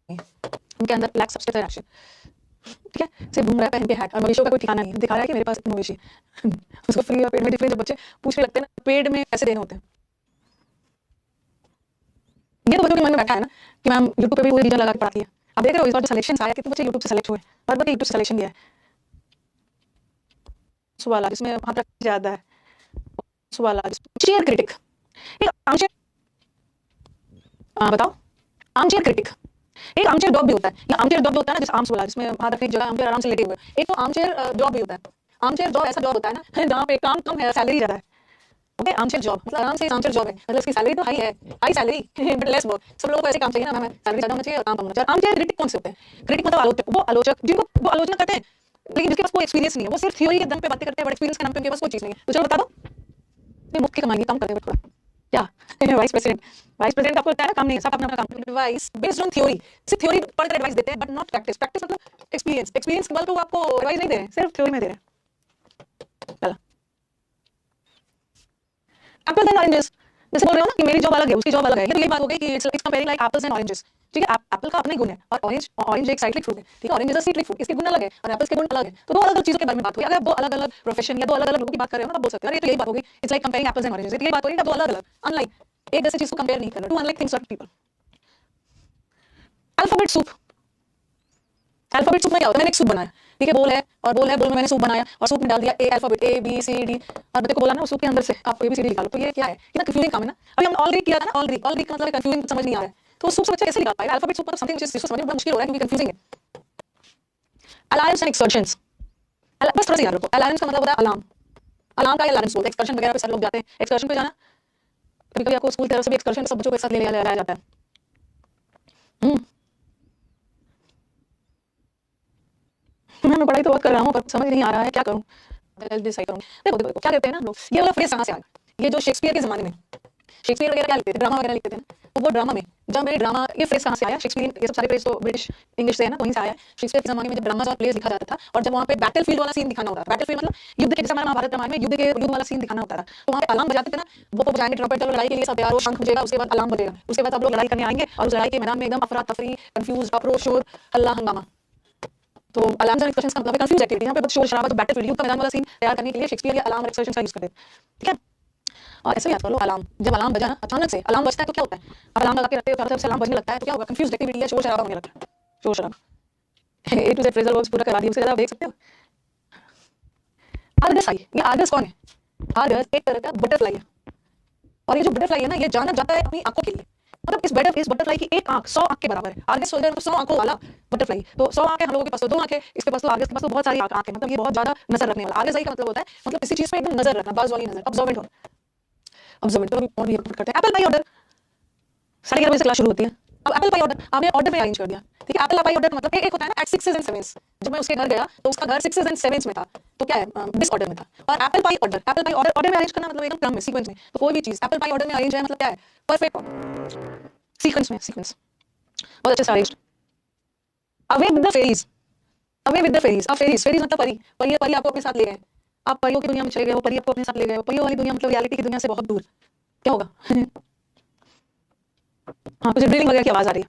उनके अंदर lack substance reaction, ठीक है, सिर्फ घूम रहा है पहन के हैट और मवेशियों का कोई ठिकाना नहीं है, दिखा रहा है कि मेरे पास मवेशी उसको फ्री और पेड में डिफरेंस। जब बच्चे पूछने लगते हैं ना पेड में पैसे देने होते हैं, ये तो बच्चों के मन में बैठा है ना कि मैम यूट्यूब पे भी पूरी रीजन लगा के पढ़ाती है। अब देख रहे हो इस बार जो सिलेक्शन आया कितने बच्चे यूट्यूब से सेलेक्ट हुए, और बच्चे यूट्यूब से सिलेक्शन दिया है वाला जिसमें हाथ रख ज्यादा है वाला चेयर क्रिटिक, एक आर्मचेयर, बताओ आर्मचेयर क्रिटिक, एक आर्मचेयर डॉग भी होता है, या आर्मचेयर डॉग भी होता है ना जिस आर्म्स वाला जिसमें हाथ रखने की जगह आर्मचेयर आराम से लेटे हुए, एक तो आर्मचेयर जॉब भी होता है। आर्मचेयर जॉब ऐसा जॉब होता है ना जहाँ पे काम कम है सैलरी ज्यादा है। ओके, आर्मचेयर जॉब मतलब आराम से आर्मचेयर जॉब है, मतलब इसकी सैलरी तो हाई है, high salary but lace work. सब लोगों को ऐसे काम चाहिए ना, मैम सैलरी ज्यादा होना चाहिए और काम कम होना चाहिए। आर्मचेयर क्रिटिक कौन से होते हैं? क्रिटिक मतलब आलोचक, वो आलोचक जिनको वो आलोचना करते हैं लेकिन जिसके पास कोई एक्सपीरियंस नहीं है, वो सिर्फ थ्योरी के दम पे बातें करते हैं बट एक्सपीरियंस के नाम पे उनके पास कोई चीज नहीं है। तो चलो बता दो, ये मुफ्त की कमाई कम कर दे थोड़ा क्या वाइस प्रेसिडेंट, वाइस प्रेसिडेंट आपको लगता है ना काम नहीं है, सब अपना अपना काम, वाइस बेस्ड ऑन थ्योरी, सिर्फ थ्योरी पढ़कर एडवाइस देते हैं बट नॉट प्रैक्टिस। प्रैक्टिस मतलब एक्सपीरियंस, एक्सपीरियंस के बल पे वो आपको एडवाइस नहीं दे रहे हैं, सिर्फ थ्योरी में दे रहे हैं। पहला एप्पल्स एंड ऑरेंजेस, जैसे बोल रहे हो ना कि मेरी जॉब अलग है उसकी जॉब अलग है, ये तो यही बात हो गई कि it's comparing like apples and oranges. ठीक है, एप्पल का अपने गुण है और ऑरेंज एक साइक्लिक फ्रूट है, ठीक है, ऑरेंज इज अ सीक्लिक फ्रूट, इसके गुण अलग है और एप्पल्स के गुण अलग है। तो दो अलग अलग चीजों के बारे में बात हुई। अगर आप दो अलग अलग प्रोफेशन या दो अलग अलग लोगों की बात कर रहे हो ना तब बोल सकते हो अरे ये तो यही बात हो गई, it's like comparing apples and oranges, ये बात हो गई। दो अलग अलग अनलाइक एक जैसे चीज को कंपेयर नहीं करना, टू अनलाइक थिंग्स और people. Alphabet soup, alphabet soup में क्या होता है? मैंने एक सूप बनाया, ठीक है, बोल है और बोल है, बोल में मैंने सूप बनाया और सूप में डाल दिया a alphabet A B C D और बच्चे को बोला ना सूप के अंदर से आप ए बी सी डी निकालो। तो ये क्या है? कितना कंफ्यूजिंग काम है ना। अभी हम ऑलरेडी किया था ना, ऑलरेडी का मतलब कंफ्यूजिंग समझ नहीं आ रहा है, तो सूप से बच्चा कैसे निकाल पाएगा? अल्फाबेट सूप मतलब समथिंग जिसको समझना बड़ा मुश्किल हो रहा है क्योंकि कंफ्यूजिंग है। अलायंस एंड एक्सकर्शंस, बस थोड़ा सा याद रखो, अलायंस का मतलब होता है अलार्म, अलार्म का अलायंस बोलते हैं। एक्सकर्शन वगैरह पे सब लोग जाते हैं, एक्सकर्शन पे जाना कभी कभी आपको स्कूल की तरफ से भी एक्सकर्शन सब बच्चों के साथ ले लिया जाता है। मैं पढ़ाई तो बहुत कर रहा हूँ पर समझ नहीं आ रहा है क्या करूँ, डिसाइड करूँ। देखो देखो क्या कहते हैं ना लोग, ये वाला फ्रेज कहाँ से आया? ये जो शेक्सपियर के जमाने में शेक्सपियर वगैरह क्या लिखते थे, ड्रामा वगैरह लिखते थे ना, तो वो ड्रामा में जब मेरे ड्रामा ये फ्रेज कहाँ से आया? शेक्सपियर ये सब सारे फ्रेज तो ब्रिटिश इंग्लिश से है ना, वहीं से आया। शेक्सपियर के जमाने में जब ड्रामा और प्लेस लिखा जाता था और जब वहाँ पे बैटल फील्ड वाला सीन दिखाना होता था, बैटल फील्ड मतलब युद्ध के, जैसे हमारे महाभारत रामायण में युद्ध वाला सीन दिखाना होता था, तो वहाँ पे अलार्म बजाते थे ना, वो बजाएंगे ट्रम्पेट, चलो लड़ाई के लिए सब तैयार हो, शंख बजेगा, उसके बाद अलार्म बजेगा, उसके बाद सब लोग लड़ाई करने आएंगे और उस लड़ाई के मैदान में एकदम अफरा तफरी, कंफ्यूज, अफरो शोर, हल्ला हंगामा। तो अलार्म्स एंड एक्सप्रेशंस का मतलब है कंफ्यूज एक्टिविटी, यहाँ पे बस शोर शराबा, तो बैटल फील्ड युद्ध का मैदान वाला सीन तैयार करने के लिए शेक्सपियर ये अलार्म और एक्सप्रेशंस का यूज करते हैं, ठीक है। और ऐसे याद कर लो, अलार्म जब अलार्म बजा ना, अचानक से अलार्म बजता है तो क्या होता है? अब अलार्म लगा के रखते हो, चारों तरफ से अलार्म बजने लगता है तो क्या होगा? कंफ्यूज एक्टिविटी है, शोर शराबा होने लगता है, शोर शराबा। ए टू जेड फ्रेजल वर्ब्स पूरा करा दिया, उससे ज्यादा देख सकते हो। आर्गस आई, ये आर्गस कौन है? आर्गस एक तरह का बटरफ्लाई है और ये जो बटरफ्लाई है ना ये जाना जाता है अपनी आंखों के लिए, मतलब इस बटरफ्लाई की एक आंख 100 आंख के बराबर है। आर्गस सोल्जर 100 आंखों वाला बटरफ्लाई, तो 100 आंखें हम लोगों के पास तो 2 आंखें, इसके पास तो आर्गस के पास तो बहुत सारी आंखें, मतलब ये बहुत ज्यादा नजर रखने वाला। आर्गस आई का मतलब होता है मतलब किसी चीज पे एकदम नजर रखना, बाज वाली नजर, ऑब्जर्वेंट होना, ऑब्जर्वेंट। तो अभी और भी करते हैं। एप्पल पाई ऑर्डर 11:30 बजे से क्लास शुरू होती है। अब एप्पल पाई ऑर्डर आपने ऑर्डर में अरेंज कर दिया, ठीक है। एप्पल पाई ऑर्डर का मतलब एक होता है ना एट 6s एंड 7s, जब मैं उसके घर गया तो उसका घर 6s एंड 7s में था, तो क्या है डिसऑर्डर में था। और एप्पल पाई ऑर्डर ऑर्डर में अरेंज करना मतलब एकदम क्रम में, सीक्वेंस में। तो कोई भी चीज एप्पल पाई ऑर्डर में अरेंज है मतलब क्या है? परफेक्ट सीक्वेंस में, सीक्वेंस बहुत अच्छे से arranged. Away with the fairies, away with the fairies. अब फेरीज, फेरीज मतलब परी, परी परी आपको अपने साथ ले गए, आप परियों की दुनिया में चले गए हो, परी आपको अपने साथ ले गए हो, परियों वाली दुनिया मतलब रियलिटी की दुनिया से बहुत दूर, क्या होगा? हाँ कुछ ड्रिलिंग वगैरह की आवाज आ रही है,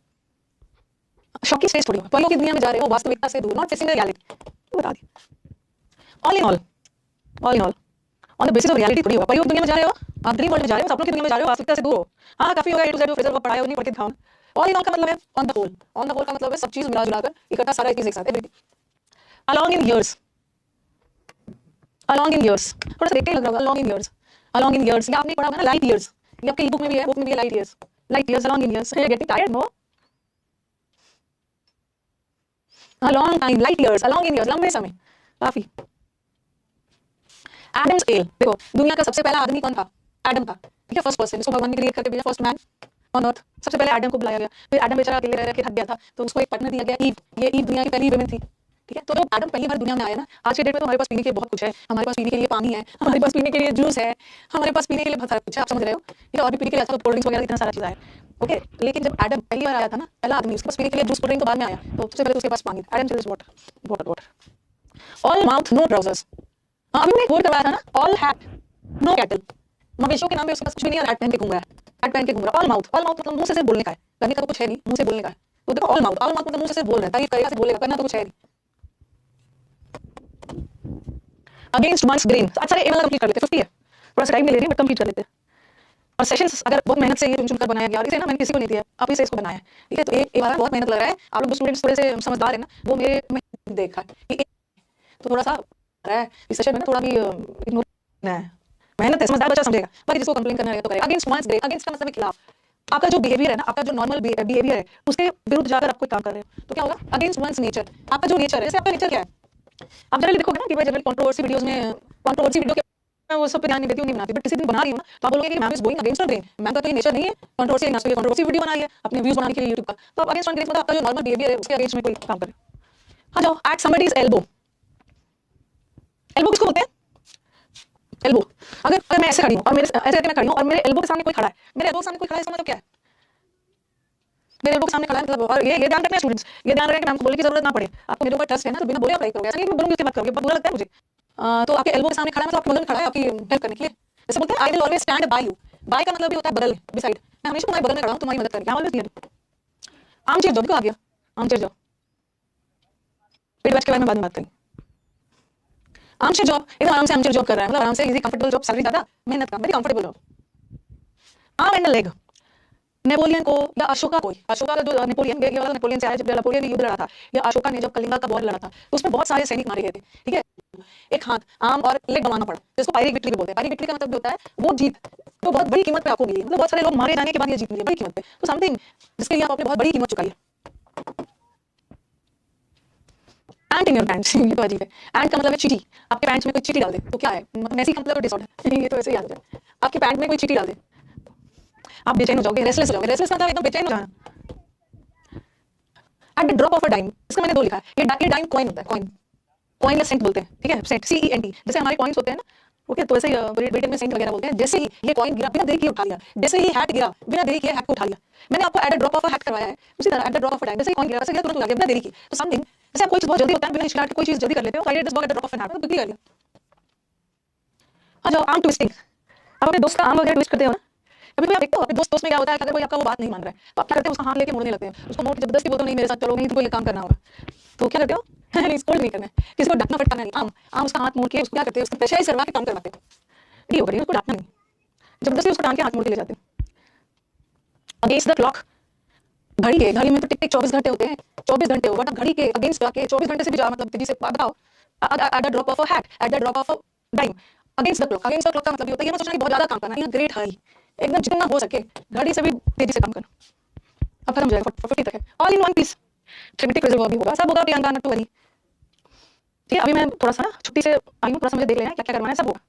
शॉकिंग स्पेस थोड़ी, परियों की दुनिया में जा रहे हो वास्तविकता से दूर, नॉट फेसिंग द रियलिटी, बता दिया। All in all, all in on the basis of reality थोड़ी होगा। परियों की दुनिया में जा रहे हो, आप ड्रीम वर्ल्ड में जा रहे हो, सपनों की दुनिया में जा रहे हो, वास्तविकता से दूर हो। हाँ काफी होगा, ए टू जेड फ्रेजल वर्ब पढ़ाया हो नहीं पढ़ के दिखाओ। ऑल इन ऑल का मतलब है on the whole, on the whole का मतलब है सब चीज मिला जुला कर इकट्ठा सारा एक चीज एक साथ, everything. Along in years, along in years थोड़ा सा देख के लग रहा होगा, along in years, along in years, ये आपने पढ़ा होगा ना लाइट ईयर्स, ये आपके ई बुक में भी है, बुक में भी है light years, light years along in years. You getting tired no? Along time, light years, along in years, लंबे समय, काफी। एडम्स एल, देखो दुनिया का सबसे पहला आदमी कौन था? एडम था, ठीक है, फर्स्ट पर्सन, इसको भगवान ने क्रिएट करके भेजा, फर्स्ट मैन ऑन अर्थ। सबसे पहले एडम को बुलाया गया, फिर एडम बेचारा अकेले रह के थक गया था तो उसको एक पार्टनर दिया गया, ईव। ये ईव दुनिया की पहली वुमेन थी, ठीक है। तो जब एडम पहली बार दुनिया में आया ना, आज के डेट में तो हमारे पास पीने के लिए बहुत कुछ है, हमारे पास पीने के लिए पानी है, हमारे पास पीने के लिए जूस है, हमारे पास पीने के लिए बहुत सारा कुछ है, आप समझ रहे हो, ठीक है। और भी पीने के लिए अच्छा तो कोल्ड ड्रिंक्स वगैरह इतना सारा चीज है, ओके। लेकिन जब एडम पहली बार आया था ना, पहला आदमी, उसके पास पीने के लिए जूस कोल्ड ड्रिंक तो बाद में आया, तो सबसे पहले उसके पास पानी था। Adam child's water, water water. All mouth no trousers, हाँ अभी मैंने एक वर्ड करवाया था ना, ऑल हैट नो कैटल, मवेशियों के नाम पे उसके पास कुछ भी नहीं है, हैट पहन के घूम रहा है, हैट पहन के घूम रहा है। ऑल माउथ, ऑल माउथ मतलब मुंह से सिर्फ बोलने का है, करने का तो कुछ है नहीं, मुंह से बोलने का है, तो देखो ऑल माउथ मतलब मुंह से सिर्फ बोल रहा है, तारीफ करेगा, सिर्फ बोलेगा, करना तो कुछ है नहीं। अगेंस्ट वंस ग्रेन, अच्छा ये वाला कंप्लीट कर लेते हैं, 50 है, थोड़ा सा टाइम ले रही है बट कंप्लीट कर लेते हैं। और सेशंस अगर बहुत मेहनत से ये चुन चुन कर बनाया गया, और इसे ना मैंने किसी को नहीं दिया, आप इसे इसको बनाया है, ठीक है। तो ये वाला बहुत मेहनत लग रहा है, आप लोग स्टूडेंट्स थोड़े से समझदार है ना, वो मेरे में देखा है कि तो थोड़ा सा रहा है इस सेशन में ना, थोड़ा भी इग्नोर करना है, मेहनत है, समझदार बच्चा समझेगा, बाकी जिसको कंप्लेन करना है तो करेगा। अगेंस्ट वंस ग्रेन, अगेंस्ट का मतलब खिलाफ, आपका जो बिहेवियर है ना, आपका जो नॉर्मल बिहेवियर है उसके विरुद्ध जाकर आप कोई काम कर रहे हो तो क्या होगा, अगेंस्ट वंस नेचर, आपका जो नेचर है, जैसे आपका नेचर क्या है, आप जनरली देखोगे ना कि मैं जनरल कंट्रोवर्सी वीडियोस में, कंट्रोवर्सी वीडियो के मैं वो सब पे ध्यान नहीं देती हूँ, नहीं बनाती, बट किसी दिन बना रही हूँ ना, तो आप बोलोगे कि ma'am is going against the grain, ma'am का तो ये नेचर नहीं है कंट्रोवर्सी करना, इसलिए कंट्रोवर्सी वीडियो बना रही है अपने व्यूज बनाने के लिए यूट्यूब का, तो आप अगेंस्ट द ग्रेन मतलब आपका जो नॉर्मल बिहेवियर है उसके अगेंस्ट में कोई काम करे। हाँ जाओ, एट समबडीज एल्बो, एल्बो किसको बोलते हैं, एल्बो, अगर मैं ऐसे खड़ी हूँ और मेरे ऐसे करके मैं खड़ी हूँ और मेरे एल्बो के सामने कोई खड़ा है, मेरे एल्बो के सामने कोई खड़ा है, इसका मतलब क्या है, मेरे एल्बो के सामने खड़ा है मतलब, और ये ध्यान रखना है स्टूडेंट्स, ये ध्यान रखें कि मैम को बोलने की जरूरत ना पड़े, आपको मेरे ऊपर ट्रस्ट है ना, तो बिना बोले अप्लाई करोगे, ऐसा नहीं कि बोलूंगी उसके बाद करोगे, बहुत बुरा लगता है मुझे। तो आपके एल्बो के सामने खड़ा है मतलब आपके बगल में खड़ा है, आपकी हेल्प करने के लिए, जैसे बोलते हैं I will always stand by you, by का मतलब भी होता है बगल, बिसाइड, मैं हमेशा तुम्हारे बगल में खड़ा हूँ तुम्हारी मदद करने, क्या ऑलवेज हियर। आम चेयर जाओ, देखो आ गया, आम चेयर जाओ, पेट बैठ के बारे में बाद में बात करेंगे। आम चेयर जॉब, एकदम आराम से आम चेयर जॉब कर रहा है, मतलब आराम से इजी कंफर्टेबल जॉब, सैलरी ज्यादा, मेहनत कम, very comfortable job. Arm and leg, Napoleon को या अशोका को, अशोका का जो नेपोलियन, ये वाला नेपोलियन से आया जब नेपोलियन ने युद्ध लड़ा था, या अशोका ने जब कलिंगा का वॉर लड़ा था, तो उसमें बहुत सारे सैनिक मारे गए थे, ठीक है। एक हाथ, आर्म और लेग गंवाना पड़ा, जिसको पायरिक विक्ट्री भी बोलते हैं। पायरिक विक्ट्री का मतलब होता है वो जीत तो बहुत बड़ी कीमत पे आपको मिली, मतलब बहुत सारे लोग मारे जाने के बाद ये जीत मिली बड़ी कीमत पे, तो समथिंग जिसके लिए आप अपनी बहुत बड़ी कीमत चुकाई है। पैंट इन योर पैंट्स, ये तो अजीब है, पैंट का मतलब है चीटी, आपके पैंट्स में कोई चीटी डाल दे तो क्या है, मतलब मैसी का मतलब डिसऑर्डर, ये तो ऐसे ही याद है, आपके पैंट में कोई चीटी डाल दे आप बेचैन हो जाओगे, रेस्टलेस हो जाओगे, रेस्टलेस मतलब एकदम बेचैन हो जाना। At the drop of a dime, इसका मैंने दो लिखा है, ये डाइम कॉइन होता है, कॉइन, कॉइन या सेंट बोलते हैं, ठीक है, सेंट CENT, जैसे हमारे कॉइन्स होते हैं ना, ओके, तो ऐसे ही ब्रिटेन में सेंट वगैरह बोलते हैं। जैसे ही ये कॉइन गिरा, बिना देरी किए उठा लिया, जैसे ही हैट गिरा, बिना देरी किए हैट को उठा लिया, मैंने आपको at the drop of a hat करवाया है, उसी तरह at the drop of a dime, जैसे ही कॉइन गिरा, वैसे गिरा, तुरंत उठा लिया बिना देरी की, तो समथिंग जैसे आप कोई चीज बहुत जल्दी होता है, बिना हिचकिचाहट के कोई चीज जल्दी कर लेते हो, I did this work at the drop of an hat, तो बिल्कुल कर लिया। आ जाओ, आर्म ट्विस्टिंग, आप अपने दोस्त का आर्म वगैरह ट्विस्ट करते हो ना, कभी कभी आप देखते हो अपने दोस्त में क्या होता है कि अगर कोई आपका वो बात नहीं मान रहा है तो आप क्या करते हो, उसका हाथ लेके मोड़ने लगते हैं, उसको मोड़ के जबरदस्ती बोलते हो नहीं मेरे साथ चलो, नहीं तुमको ये काम करना होगा, तो क्या करते हो नहीं, स्कोल्ड नहीं करना है, किसी को डांटना फटकाना नहीं, आम आम उसका हाथ मोड़ के उसको क्या करते हैं, उसको प्रेशराइज करवा के काम करवाते हो, नहीं होगा, उसको डांटना नहीं, जबरदस्ती उसको डांट के हाथ मोड़ के ले जाते हैं। अगेंस्ट द क्लॉक, घड़ी में तो टिक टिक 24 घंटे होते हैं, 24 घंटे होगा, घड़ी के अगेंस्ट जाके 24 घंटे से भी ज्यादा, मतलब तेजी से बताओ, at the drop of a hat, at the drop of a dime, against the clock, against the clock का मतलब ये होता है ये मत सोचना कि बहुत ज्यादा काम करना, इन ग्रेट हाई, एकदम जितना हो सके घड़ी से भी तेजी से काम करना। अब खत्म हो जाएगा, 50 तक है, ऑल इन वन पीस, थ्रेमेटिक रिजर्व भी होगा, सब होगा प्रियंका, नॉट टू वरी, ठीक है। अभी मैं थोड़ा सा ना छुट्टी से आई हूँ, थोड़ा सा मुझे देख लेना है क्या क्या करवाना है, सब होगा,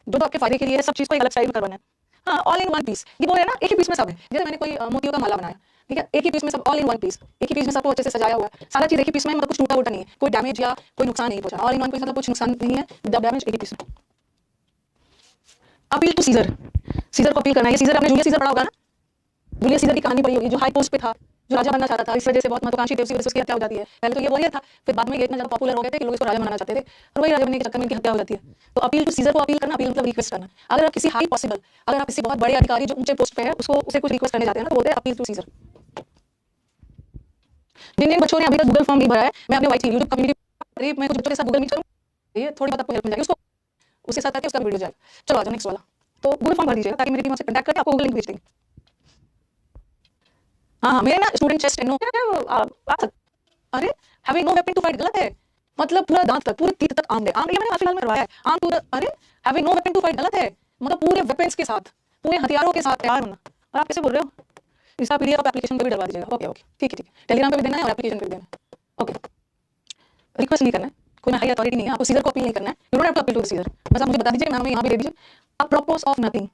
जो तो आपके फायदे के लिए है, सब चीज को एक अलग स्टाइल में करवाना है। हाँ, ऑल इन वन पीस, ये बोल रहे हैं ना, एक ही पीस में सब है, जैसे मैंने कोई मोतियों का माला बनाया, ठीक है, एक ही पीस में सब, ऑल इन वन पीस, एक ही पीस में सबको अच्छे से सजाया हुआ है, सारा चीज एक ही पीस में, मतलब कुछ टूटा उटा नहीं है, कोई डैमेज या कोई नुकसान नहीं पहुंचा, ऑल इन वन पीस मतलब कुछ नुकसान नहीं है, द डैमेज एक ही पीस में। अपील टू सीजर, सीजर को अपील करना है, ये सीजर आपने जूलियस सीजर पढ़ा होगा ना, जूलियस सीजर की कहानी पढ़ी होगी, जो हाई पोस्ट पे था, जो राजा बनना चाहता था, इस वजह से बहुत महत्वाकांक्षी थे, उसी वजह से उसकी हत्या हो जाती है, पहले तो ये वॉरियर था, फिर बाद में ये इतना ज्यादा पॉपुलर हो गए थे कि लोग इसको राजा बनाना चाहते थे, और वही राजा बनने के चक्कर में इनकी हत्या हो जाती है। तो अपील टू सीजर को अपील करना, अपील मतलब रिक्वेस्ट करना, अगर आप किसी हाई पॉसिबल, अगर आप किसी बहुत बड़े अधिकारी जो ऊंचे पोस्ट पे है उसको उसे कुछ रिक्वेस्ट करने जाते हैं ना, तो बोलते हैं अपील टू सीजर। जिन जिन बच्चों ने अभी तक गूगल फॉर्म नहीं भरा है, मैं अपने वाइट यूट्यूब कम्युनिटी में कुछ बच्चों के साथ गूगल मीट करूँ, ये थोड़ी बहुत आपको हेल्प मिल जाएगी, उसको उसके साथ करके उसका वीडियो जाएगा। चलो आ जाओ नेक्स्ट वाला, तो गूगल फॉर्म भर दीजिएगा ताकि मेरी टीम से कॉन्टैक्ट करके आपको गूगल लिंक भेज देंगे। हाँ, मेरे ना स्टूडेंट चेस्ट नो, are having no weapon to fight गलत है, मतलब पूरा दांत तक, पूरे तीत तक आर्म है, आर्म ये मैंने फिलहाल में करवाया है, arm to the, are having no weapon to fight गलत है, मतलब पूरे वेपन्स के साथ, पूरे हथियारों के साथ तैयार होना, और आप कैसे बोल रहे हो, इसका PDF आप एप्लीकेशन पे भी डलवा दीजिएगा, ओके ओके, ठीक है ठीक है, टेलीग्राम पे भी देना है और एप्लीकेशन पे भी देना है, ओके। रिक्वेस्ट नहीं करना है, कोई हाई अथॉरिटी नहीं है, आपको सीजर को अपील नहीं करना है, you don't have to appeal to the Caesar, बस आप मुझे बता दीजिए, मैं यहाँ भी दे दीजिए, अप्रोपोस ऑफ नथिंग,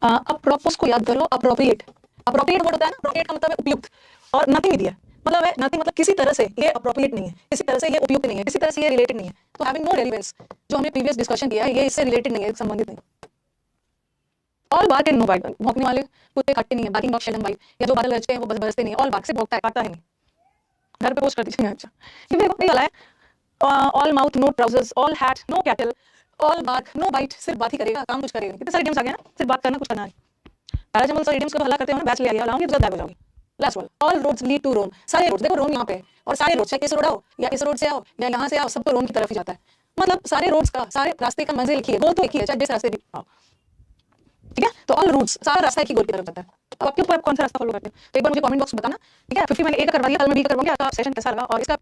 अप्रोपोस को याद करो, अप्रोप्रिएट, अप्रोप्रिएट वर्ड होता है ना, अप्रोप्रिएट का मतलब है उपयुक्त, और नथिंग दिया मतलब है, नथिंग मतलब किसी तरह से ये अप्रोप्रिएट नहीं है, किसी तरह से ये उपयुक्त नहीं है, किसी तरह से ये रिलेटेड नहीं है, तो हैविंग नो रेलेवेंस, जो हमने प्रीवियस डिस्कशन किया है ये इससे रिलेटेड नहीं है, संबंधित नहीं। All bark and no bite, भौंकने वाले कुत्ते खट्टे नहीं है, बार्किंग डॉग शेल्डन बाइट, या जो बादल गरजते हैं वो बस बरसते नहीं, ऑल बार्क से भौंकता है, काटता है नहीं। घर पे पोस्ट कर दीजिए, अच्छा ये मेरे को नहीं वाला है, all mouth no trousers, all hat no cattle, all bark no bite, सिर्फ बात ही करेगा, काम कुछ करेगा, कितने सारे गेम्स आ गए ना, सिर्फ बात करना कुछ करना है। पैराजम्बल्स और इडियम्स को हल्ला करते हो ना, बैच ले आइए, लाऊंगी तो गायब हो जाओगे। Last one, all roads lead to Rome. सारे रोड्स, देखो रोम यहाँ पे है, और सारे रोड, चाहे इस रोड आओ या इस रोड से आओ या यहाँ से आओ, सब तो रोम की तरफ ही जाता है। मतलब सारे रोड्स का, सारे रास्ते का मंजिल एक ही है, गोल तो एक ही है, चाहे जिस रास्ते भी आओ। ठीक है, तो ऑल रूट्स, सारा रास्ता एक ही गोल की तरफ जाता है। अब आपके ऊपर आप कौन सा रास्ता फॉलो करते हैं, तो एक बार मुझे कमेंट बॉक्स में बताना। ठीक है, 50 मैंने ए का करवा दिया, कल मैं बी का करवाऊंगी। आपका सेशन कैसा लगा और इसका